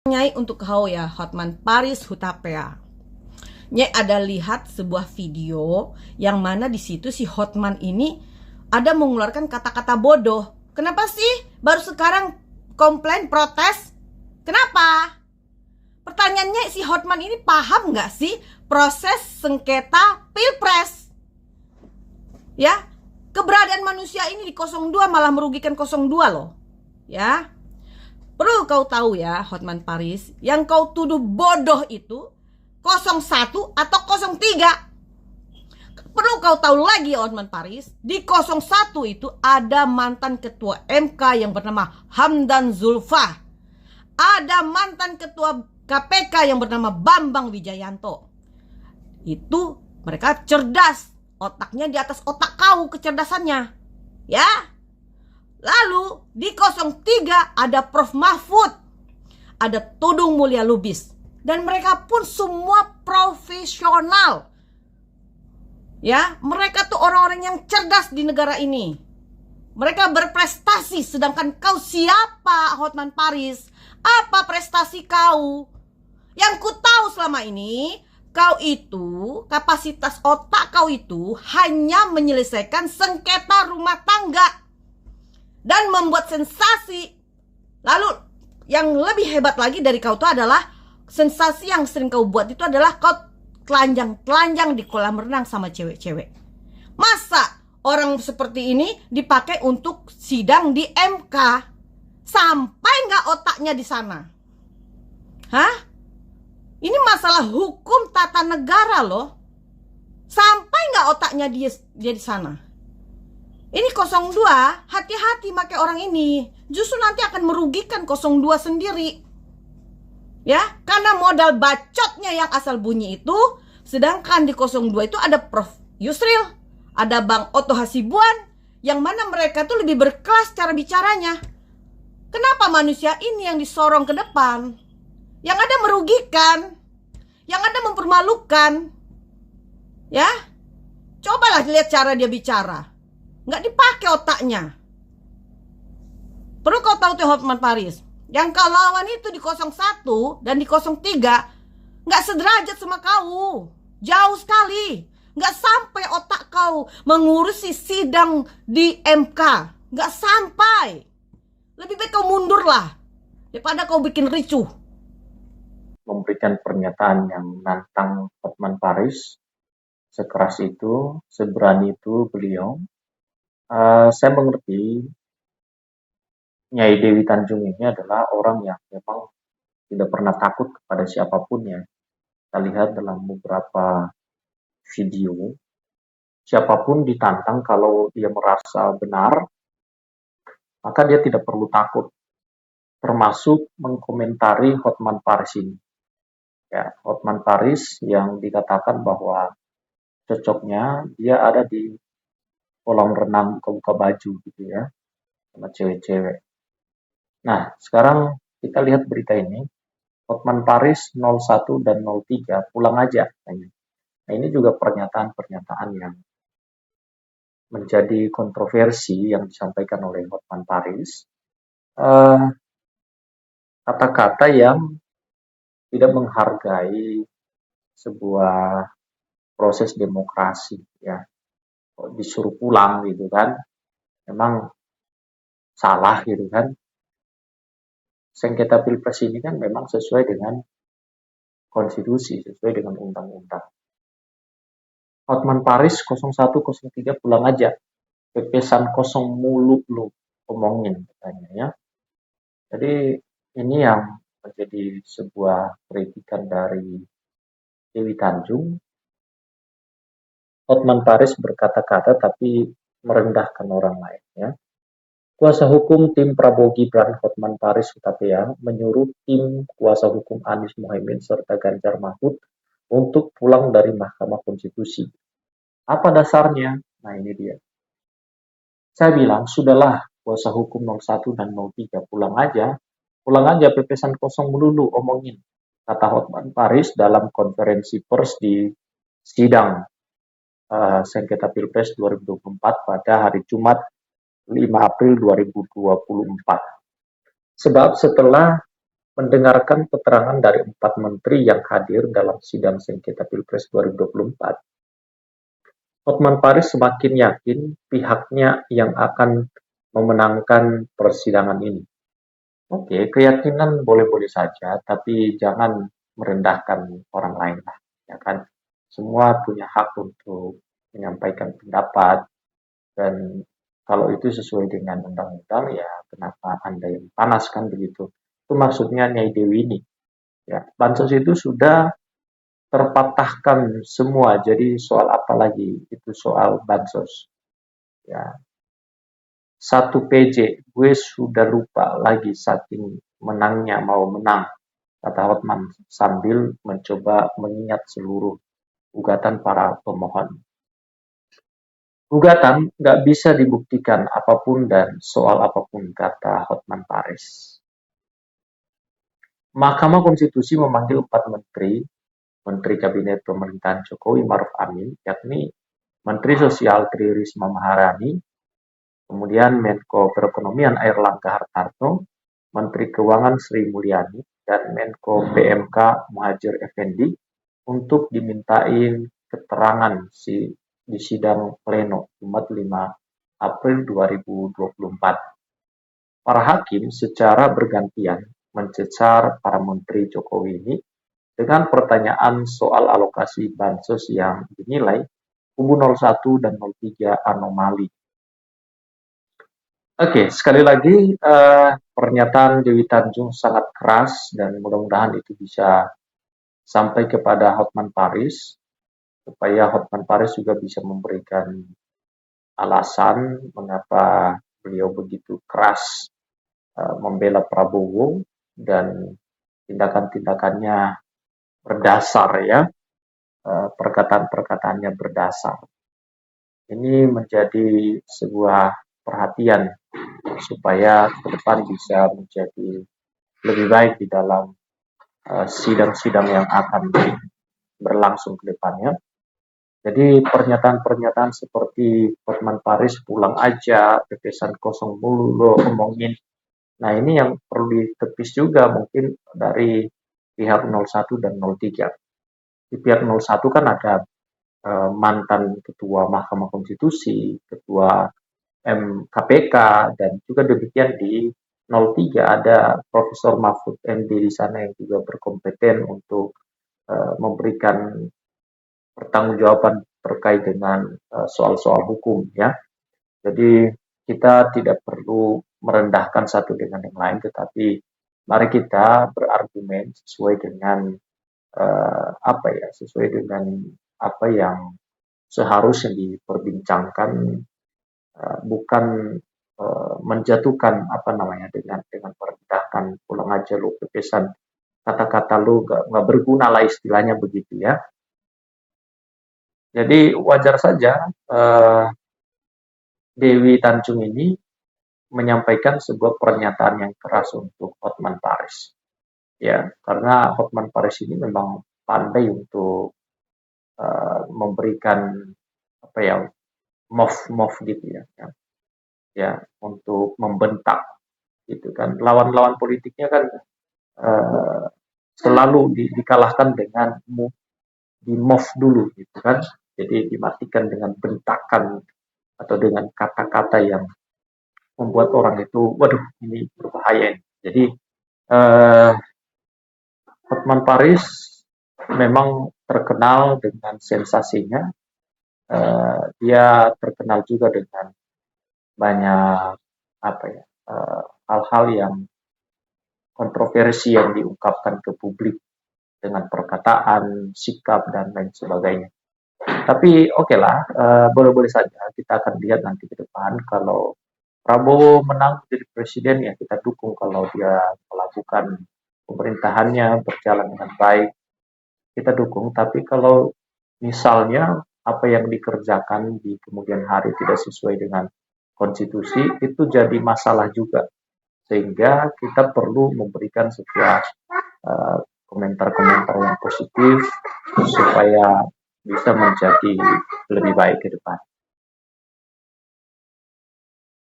Nyai untuk kau ya Hotman Paris Hutapea. Nyai ada lihat sebuah video yang mana di situ si Hotman ini ada mengeluarkan kata-kata bodoh. Kenapa sih baru sekarang komplain protes? Kenapa? Pertanyaannya, si Hotman ini paham nggak sih proses sengketa pilpres? Ya, keberadaan manusia ini di 02 malah merugikan 02 loh. Ya, perlu kau tahu ya Hotman Paris, yang kau tuduh bodoh itu 01 atau 03. Perlu kau tahu lagi Hotman Paris, di 01 itu ada mantan ketua MK yang bernama Hamdan Zulfa. Ada mantan ketua KPK yang bernama Bambang Wijayanto. Itu mereka cerdas, otaknya di atas otak kau kecerdasannya. Ya. Lalu di 03 ada Prof Mahfud, ada Todung Mulya Lubis, dan mereka pun semua profesional. Ya, mereka tuh orang-orang yang cerdas di negara ini. Mereka berprestasi, sedangkan kau siapa Hotman Paris? Apa prestasi kau? Yang ku tahu selama ini, kau itu, kapasitas otak kau itu hanya menyelesaikan sengketa rumah tangga dan membuat sensasi. Lalu yang lebih hebat lagi dari kau itu adalah sensasi yang sering kau buat itu adalah kau telanjang-telanjang di kolam renang sama cewek-cewek. Masa orang seperti ini dipakai untuk sidang di MK? Sampai nggak otaknya di sana? Hah? Ini masalah hukum tata negara loh. Sampai nggak otaknya dia di sana? Ini 02, hati-hati pakai orang ini. Justru nanti akan merugikan 02 sendiri. Ya, karena modal bacotnya yang asal bunyi itu, sedangkan di 02 itu ada Prof Yusril, ada Bang Otto Hasibuan, yang mana mereka tuh lebih berkelas cara bicaranya. Kenapa manusia ini yang disorong ke depan? Yang ada merugikan, yang ada mempermalukan. Ya, cobalah lihat cara dia bicara. Nggak dipakai otaknya. Perlu kau tahu tuh Hotman Paris, yang kau lawan itu di 01 dan di 03 nggak sederajat sama kau. Jauh sekali. Nggak sampai otak kau mengurusi sidang di MK. Nggak sampai. Lebih baik kau mundur lah daripada kau bikin ricuh. Memberikan pernyataan yang menantang Hotman Paris, sekeras itu, seberani itu beliau. Saya mengerti Nyai Dewi Tanjung ini adalah orang yang memang tidak pernah takut kepada siapapun ya. Kita lihat dalam beberapa video, siapapun ditantang kalau dia merasa benar, maka dia tidak perlu takut, termasuk mengkomentari Hotman Paris ini. Ya, Hotman Paris yang dikatakan bahwa cocoknya dia ada di kolam renang buka-buka baju gitu ya, sama cewek-cewek. Nah, sekarang kita lihat berita ini, Hotman Paris 01 dan 03 pulang aja. Nah, ini juga pernyataan-pernyataan yang menjadi kontroversi yang disampaikan oleh Hotman Paris. Kata-kata yang tidak menghargai sebuah proses demokrasi ya. Kok disuruh pulang gitu kan, memang salah gitu kan. Sengketa pilpres ini kan memang sesuai dengan konstitusi, sesuai dengan undang-undang. Hotman Paris 0103 pulang aja. Pepesan kosong mulu lu omongin katanya ya. Jadi ini yang menjadi sebuah kritikan dari Dewi Tanjung. Hotman Paris berkata-kata tapi merendahkan orang lain ya. Kuasa hukum tim Prabowo Gibran Hotman Paris Hutapea menyuruh tim kuasa hukum Anies Mohaimin serta Ganjar Mahfud untuk pulang dari Mahkamah Konstitusi. Apa dasarnya? Nah ini dia. Saya bilang, sudahlah kuasa hukum 01 dan 03 pulang aja pepesan kosong melulu omongin, kata Hotman Paris dalam konferensi pers di sidang sengketa Pilpres 2024 pada hari Jumat 5 April 2024. Sebab setelah mendengarkan keterangan dari 4 menteri yang hadir dalam sidang sengketa Pilpres 2024, Hotman Paris semakin yakin pihaknya yang akan memenangkan persidangan ini. Oke, keyakinan boleh-boleh saja, tapi jangan merendahkan orang lain lah, ya kan? Semua punya hak untuk menyampaikan pendapat, dan kalau itu sesuai dengan undang-undang, ya kenapa Anda yang panas kan begitu? Itu maksudnya Nyai Dewi ini. Ya, bansos itu sudah terpatahkan semua, jadi soal apa lagi? Itu soal bansos. Ya, 1 PJ, gue sudah lupa lagi saking menangnya mau menang, kata Hotman sambil mencoba mengingat seluruh gugatan para pemohon. Gugatan nggak bisa dibuktikan apapun dan soal apapun, kata Hotman Paris. Mahkamah Konstitusi memanggil 4 menteri, Menteri Kabinet Pemerintahan Jokowi Maruf Amin, yakni Menteri Sosial Tri Risma Maharani, kemudian Menko Perekonomian Airlangga Hartarto, Menteri Keuangan Sri Mulyani, dan Menko PMK Muhadjir Effendi untuk dimintain keterangan di sidang pleno Jumat 5 April 2024. Para hakim secara bergantian mencecar para menteri Jokowi ini dengan pertanyaan soal alokasi bansos yang dinilai kubu 01 dan 03 anomali. Oke, sekali lagi pernyataan Dewi Tanjung sangat keras dan mudah-mudahan itu bisa sampai kepada Hotman Paris supaya Hotman Paris juga bisa memberikan alasan mengapa beliau begitu keras membela Prabowo dan tindakan-tindakannya berdasar, ya, perkataan-perkataannya berdasar. Ini menjadi sebuah perhatian supaya ke depan bisa menjadi lebih baik di dalam sidang-sidang yang akan berlangsung ke depannya. Jadi pernyataan-pernyataan seperti Hotman Paris pulang aja, pepesan kosong mulu lo omongin. Nah, ini yang perlu ditepis juga mungkin dari pihak 01 dan 03. Di pihak 01 kan ada mantan ketua Mahkamah Konstitusi, ketua KPK, dan juga demikian di 03 ada Profesor Mahfud MD di sana yang juga berkompeten untuk memberikan pertanggungjawaban terkait dengan soal-soal hukum, ya. Jadi kita tidak perlu merendahkan satu dengan yang lain, tetapi mari kita berargumen sesuai dengan sesuai dengan apa yang seharusnya diperbincangkan, bukan menjatuhkan dengan merendahkan, pulang aja lu, pepesan, kata-kata lu nggak berguna lah istilahnya begitu, ya. Jadi wajar saja Dewi Tanjung ini menyampaikan sebuah pernyataan yang keras untuk Hotman Paris, ya, karena Hotman Paris ini memang pandai untuk memberikan move gitu, ya, untuk membentak gitu kan. Lawan-lawan politiknya kan selalu dikalahkan dengan di move dulu gitu kan. Jadi dimatikan dengan bentakan atau dengan kata-kata yang membuat orang itu, waduh, ini berbahaya. Jadi Hotman Paris memang terkenal dengan sensasinya. Dia terkenal juga dengan banyak hal-hal yang kontroversi yang diungkapkan ke publik dengan perkataan, sikap, dan lain sebagainya. Tapi oke lah, boleh-boleh saja kita akan lihat nanti ke depan. Kalau Prabowo menang jadi presiden, ya kita dukung kalau dia melakukan pemerintahannya berjalan dengan baik, kita dukung. Tapi kalau misalnya apa yang dikerjakan di kemudian hari tidak sesuai dengan konstitusi, itu jadi masalah juga. Sehingga kita perlu memberikan sebuah komentar-komentar yang positif supaya bisa menjadi lebih baik ke depan.